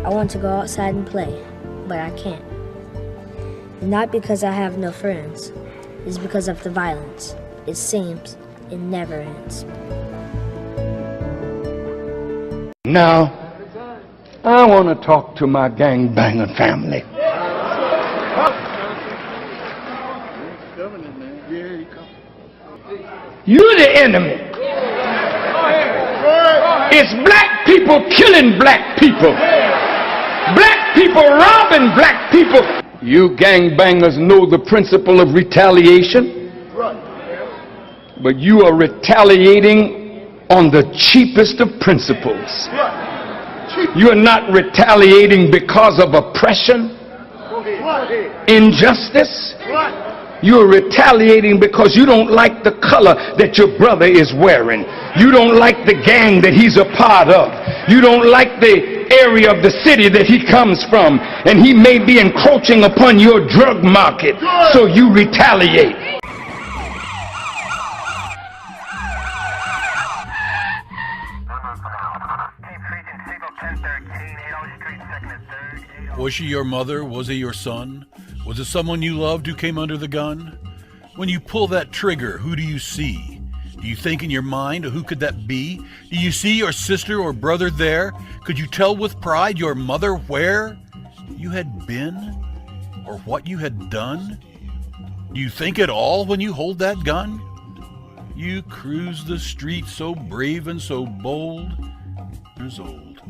I want to go outside and play, but I can't. Not because I have no friends. It's because of the violence. It seems it never ends. Now, I want to talk to my gangbanger family. You're the enemy. It's black people killing black people. Black people robbing black people. You gangbangers know the principle of retaliation, but you are retaliating on the cheapest of principles. You are not retaliating because of oppression, injustice. You are retaliating because you don't like the color that your brother is wearing. You don't like the gang that he's a part of. You don't like the area of the city that he comes from, and he may be encroaching upon your drug market, so you retaliate. Was she your mother? Was he your son? Was it someone you loved who came under the gun? When you pull that trigger, who do you see? Do you think in your mind, who could that be? Do you see your sister or brother there? Could you tell with pride your mother where you had been or what you had done? Do you think at all when you hold that gun? You cruise the street so brave and so bold, years old.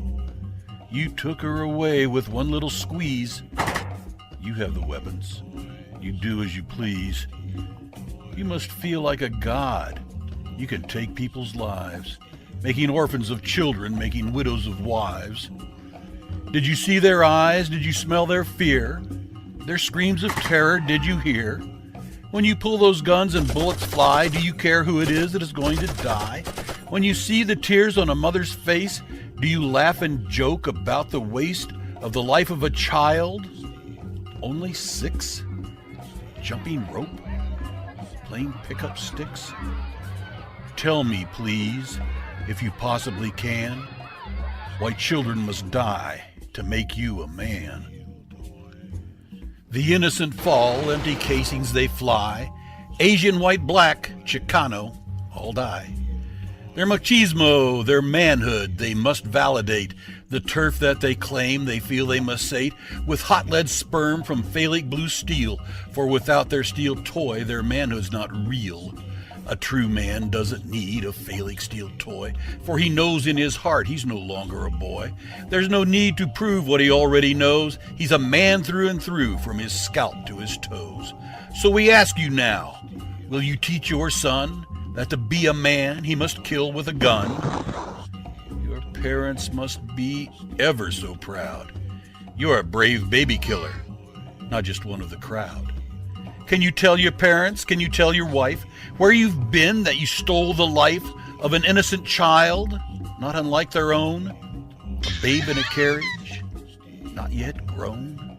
You took her away with one little squeeze. You have the weapons. You do as you please. You must feel like a god. You can take people's lives, making orphans of children, making widows of wives. Did you see their eyes? Did you smell their fear? Their screams of terror, did you hear? When you pull those guns and bullets fly, do you care who it is that is going to die? When you see the tears on a mother's face, do you laugh and joke about the waste of the life of a child? Only 6? Jumping rope? Playing pickup sticks? Tell me, please, if you possibly can, why children must die to make you a man. The innocent fall, empty casings they fly, Asian, white, black, Chicano, all die. Their machismo, their manhood, they must validate. The turf that they claim, they feel they must sate with hot lead sperm from phallic blue steel, for without their steel toy, their manhood's not real. A true man doesn't need a phallic steel toy, for he knows in his heart he's no longer a boy. There's no need to prove what he already knows. He's a man through and through, from his scalp to his toes. So we ask you now, will you teach your son that to be a man he must kill with a gun? Your parents must be ever so proud. You're a brave baby killer, not just one of the crowd. Can you tell your parents, can you tell your wife, where you've been that you stole the life of an innocent child, not unlike their own? A babe in a carriage, not yet grown?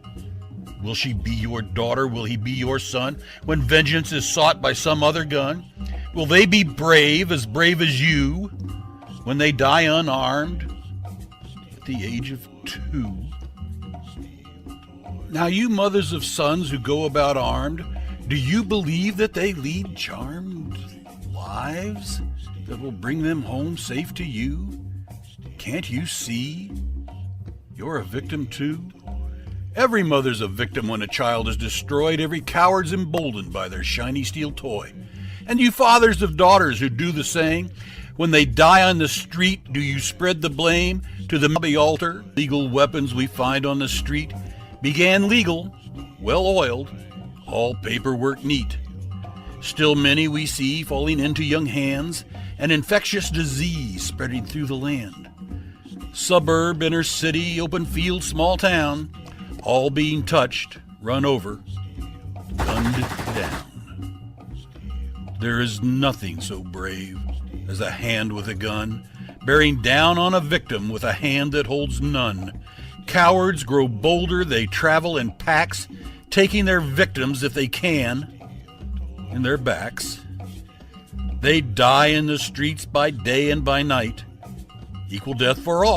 Will she be your daughter? Will he be your son when vengeance is sought by some other gun? Will they be brave as you, when they die unarmed at the age of 2? Now, you mothers of sons who go about armed, do you believe that they lead charmed lives that will bring them home safe to you? Can't you see you're a victim too? Every mother's a victim when a child is destroyed. Every coward's emboldened by their shiny steel toy. And you fathers of daughters who do the same, when they die on the street, do you spread the blame to the lobby altar? Legal weapons we find on the street began legal, well-oiled, all paperwork neat. Still many we see falling into young hands, an infectious disease spreading through the land. Suburb, inner city, open field, small town, all being touched, run over, gunned down. There is nothing so brave as a hand with a gun, bearing down on a victim with a hand that holds none. Cowards grow bolder, they travel in packs, taking their victims, if they can, in their backs. They die in the streets by day and by night. Equal death for all.